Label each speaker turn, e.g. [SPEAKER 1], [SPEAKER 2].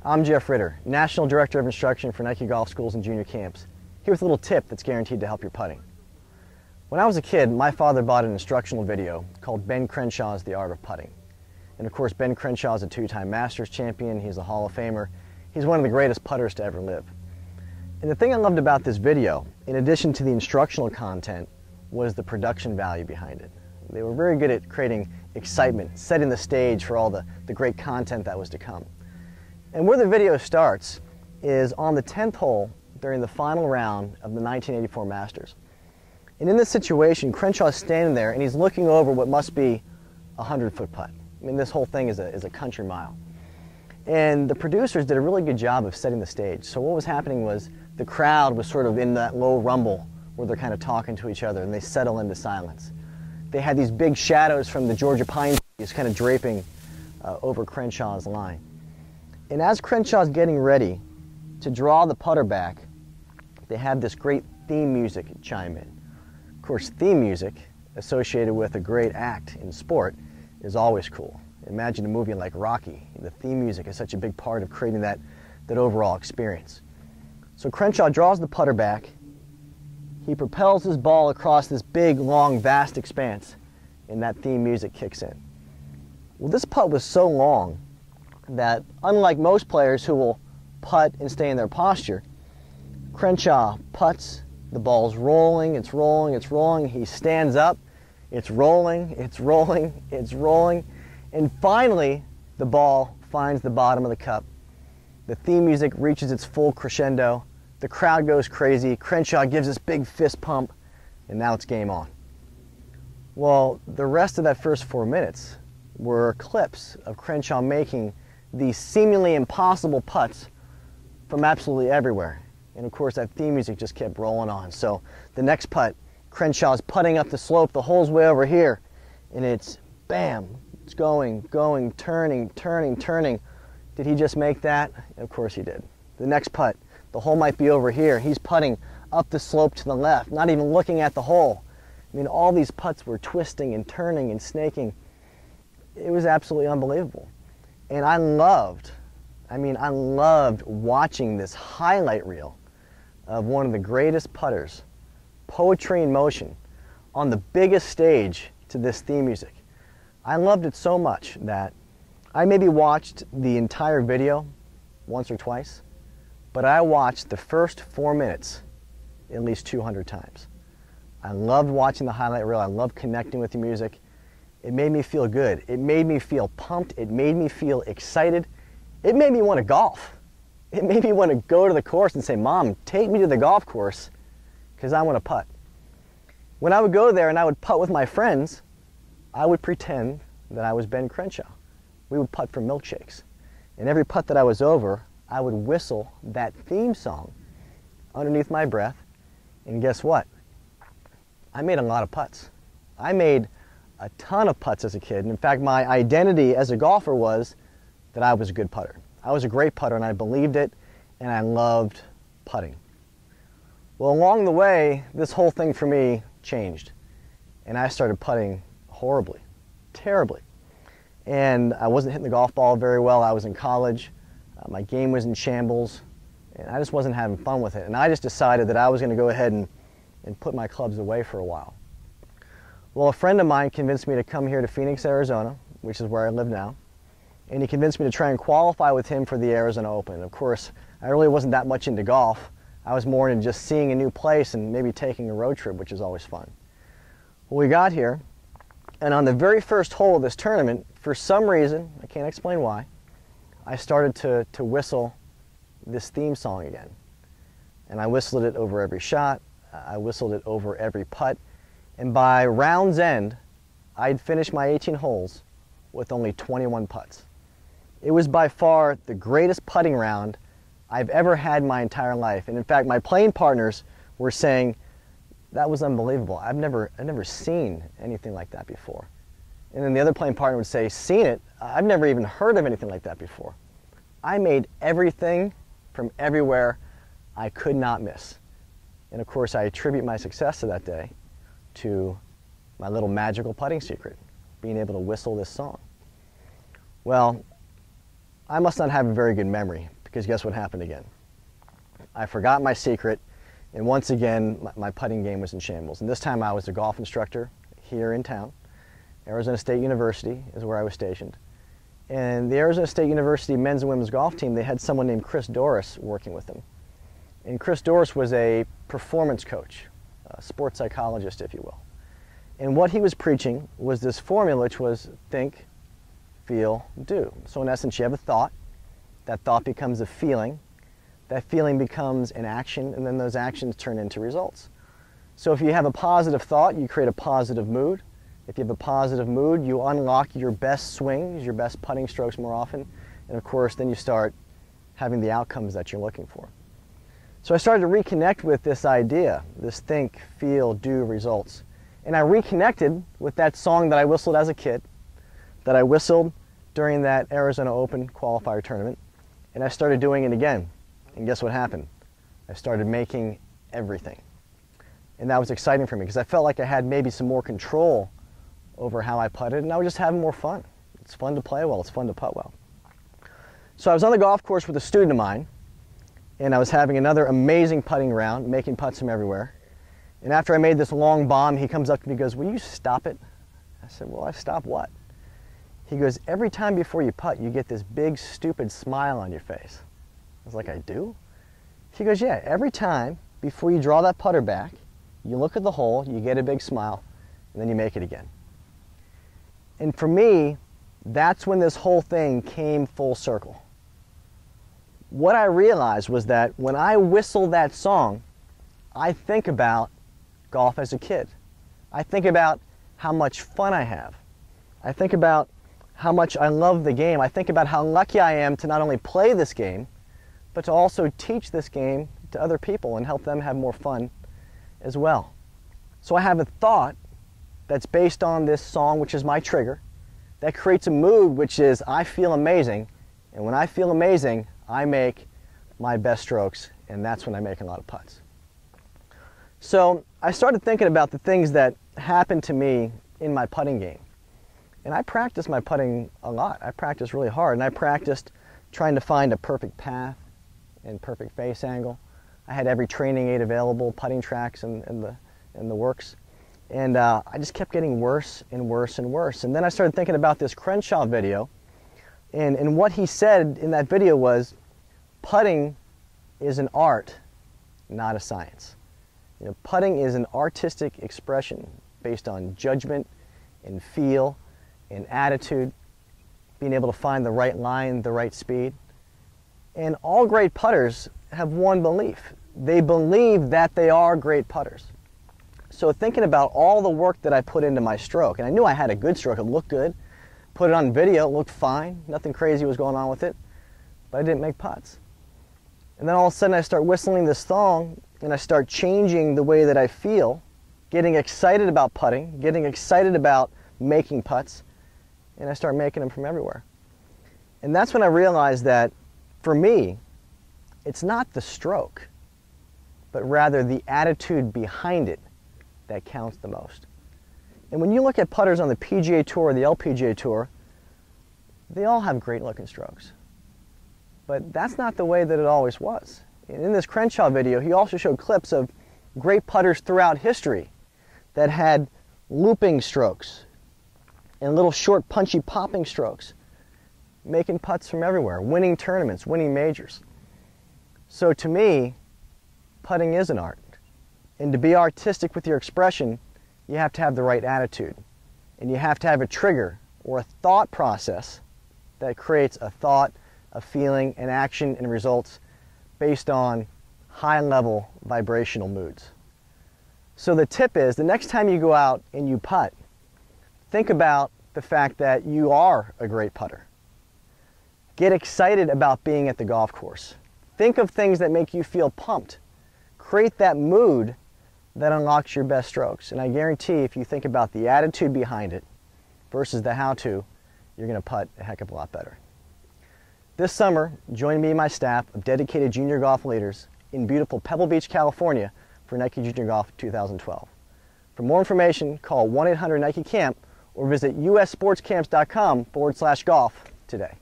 [SPEAKER 1] I'm Jeff Ritter, National Director of Instruction for Nike Golf Schools and Junior Camps. Here's a little tip that's guaranteed to help your putting. When I was a kid, my father bought an instructional video called Ben Crenshaw's The Art of Putting. And of course, Ben Crenshaw is a two-time Masters champion, he's a Hall of Famer, he's one of the greatest putters to ever live. And the thing I loved about this video, in addition to the instructional content, was the production value behind it. They were very good at creating excitement, setting the stage for all the great content that was to come. And where the video starts is on the 10th hole during the final round of the 1984 Masters. And in this situation, Crenshaw is standing there and he's looking over what must be a 100-foot putt. I mean, this whole thing is a country mile. And the producers did a really good job of setting the stage. So what was happening was the crowd was sort of in that low rumble where they're kind of talking to each other and they settle into silence. They had these big shadows from the Georgia pine trees kind of draping over Crenshaw's line. And as Crenshaw's getting ready to draw the putter back, they had this great theme music chime in. Of course, theme music associated with a great act in sport is always cool. Imagine a movie like Rocky. The theme music is such a big part of creating that overall experience. So Crenshaw draws the putter back, he propels his ball across this big, long, vast expanse, and that theme music kicks in. Well, this putt was so long that, unlike most players who will putt and stay in their posture, Crenshaw putts, the ball's rolling, it's rolling, it's rolling, he stands up, it's rolling, it's rolling, it's rolling, and finally the ball finds the bottom of the cup. The theme music reaches its full crescendo, the crowd goes crazy, Crenshaw gives this big fist pump, and now it's game on. Well, the rest of that first 4 minutes were clips of Crenshaw making these seemingly impossible putts from absolutely everywhere. And of course that theme music just kept rolling on. So the next putt, Crenshaw's putting up the slope, the hole's way over here, and it's bam, it's going, turning, turning, turning. Did he just make that? Of course he did. The next putt, the hole might be over here. He's putting up the slope to the left, not even looking at the hole. I mean, all these putts were twisting and turning and snaking. It was absolutely unbelievable. And I loved watching this highlight reel of one of the greatest putters, poetry in motion, on the biggest stage to this theme music. I loved it so much that I maybe watched the entire video once or twice, but I watched the first 4 minutes at least 200 times. I loved watching the highlight reel. I loved connecting with the music. It made me feel good. It made me feel pumped. It made me feel excited. It made me want to golf. It made me want to go to the course and say, Mom, take me to the golf course because I want to putt. When I would go there and I would putt with my friends, I would pretend that I was Ben Crenshaw. We would putt for milkshakes. And every putt that I was over, I would whistle that theme song underneath my breath. And guess what? I made a lot of putts. I made a ton of putts as a kid. And in fact, my identity as a golfer was that I was a good putter. I was a great putter and I believed it and I loved putting. Well, along the way, this whole thing for me changed. And I started putting horribly, terribly. And I wasn't hitting the golf ball very well. I was in college. My game was in shambles. And I just wasn't having fun with it. And I just decided that I was going to go ahead and put my clubs away for a while. Well, a friend of mine convinced me to come here to Phoenix, Arizona, which is where I live now. And he convinced me to try and qualify with him for the Arizona Open. And of course, I really wasn't that much into golf. I was more into just seeing a new place and maybe taking a road trip, which is always fun. Well, we got here, and on the very first hole of this tournament, for some reason, I can't explain why, I started to whistle this theme song again. And I whistled it over every shot. I whistled it over every putt. And by round's end, I'd finished my 18 holes with only 21 putts. It was by far the greatest putting round I've ever had in my entire life. And in fact, my playing partners were saying, that was unbelievable. I've never seen anything like that before. And then the other playing partner would say, seen it? I've never even heard of anything like that before. I made everything from everywhere I could not miss. And of course, I attribute my success to that day to my little magical putting secret, being able to whistle this song. Well, I must not have a very good memory, because guess what happened again? I forgot my secret, and once again, my putting game was in shambles. And this time I was a golf instructor here in town. Arizona State University is where I was stationed. And the Arizona State University men's and women's golf team, they had someone named Chris Doris working with them. And Chris Doris was a performance coach, a sports psychologist, if you will. And what he was preaching was this formula, which was think, feel, do. So in essence, you have a thought. That thought becomes a feeling. That feeling becomes an action, and then those actions turn into results. So if you have a positive thought, you create a positive mood. If you have a positive mood, you unlock your best swings, your best putting strokes more often. And of course, then you start having the outcomes that you're looking for. So I started to reconnect with this idea, this think, feel, do, results. And I reconnected with that song that I whistled as a kid, that I whistled during that Arizona Open qualifier tournament. And I started doing it again. And guess what happened? I started making everything. And that was exciting for me because I felt like I had maybe some more control over how I putted, and I was just having more fun. It's fun to play well, it's fun to putt well. So I was on the golf course with a student of mine, and I was having another amazing putting round, making putts from everywhere. And after I made this long bomb, he comes up to me and goes, "Will you stop it?" I said, "Well, I stop what?" He goes, "Every time before you putt, you get this big, stupid smile on your face." I was like, "I do?" He goes, "Yeah, every time before you draw that putter back, you look at the hole, you get a big smile, and then you make it again." And for me, that's when this whole thing came full circle. What I realized was that when I whistle that song, I think about golf as a kid. I think about how much fun I have. I think about how much I love the game. I think about how lucky I am to not only play this game, but to also teach this game to other people and help them have more fun as well. So I have a thought that's based on this song, which is my trigger, that creates a mood, which is I feel amazing, and when I feel amazing, I make my best strokes, and that's when I make a lot of putts. So I started thinking about the things that happened to me in my putting game, and I practiced my putting a lot. I practiced really hard, and I practiced trying to find a perfect path and perfect face angle. I had every training aid available, putting tracks and the works. And I just kept getting worse and worse and worse. And then I started thinking about this Crenshaw video. And what he said in that video was, putting is an art, not a science. You know, putting is an artistic expression based on judgment and feel and attitude, being able to find the right line, the right speed. And all great putters have one belief. They believe that they are great putters. So thinking about all the work that I put into my stroke, and I knew I had a good stroke, it looked good, put it on video, it looked fine, nothing crazy was going on with it, but I didn't make putts. And then all of a sudden I start whistling this song, and I start changing the way that I feel, getting excited about putting, getting excited about making putts, and I start making them from everywhere. And that's when I realized that, for me, it's not the stroke, but rather the attitude behind it that counts the most. And when you look at putters on the PGA Tour or the LPGA Tour, they all have great looking strokes. But that's not the way that it always was. And in this Crenshaw video, he also showed clips of great putters throughout history that had looping strokes and little short punchy popping strokes, making putts from everywhere, winning tournaments, winning majors. So to me, putting is an art. And to be artistic with your expression, you have to have the right attitude. And you have to have a trigger or a thought process that creates a thought, a feeling, an action, and results based on high-level vibrational moods. So the tip is, the next time you go out and you putt, think about the fact that you are a great putter. Get excited about being at the golf course. Think of things that make you feel pumped. Create that mood that unlocks your best strokes. And I guarantee if you think about the attitude behind it versus the how-to, you're going to putt a heck of a lot better. This summer, join me and my staff of dedicated junior golf leaders in beautiful Pebble Beach, California for Nike Junior Golf 2012. For more information, call 1-800-NIKE-CAMP or visit ussportscamps.com/golf today.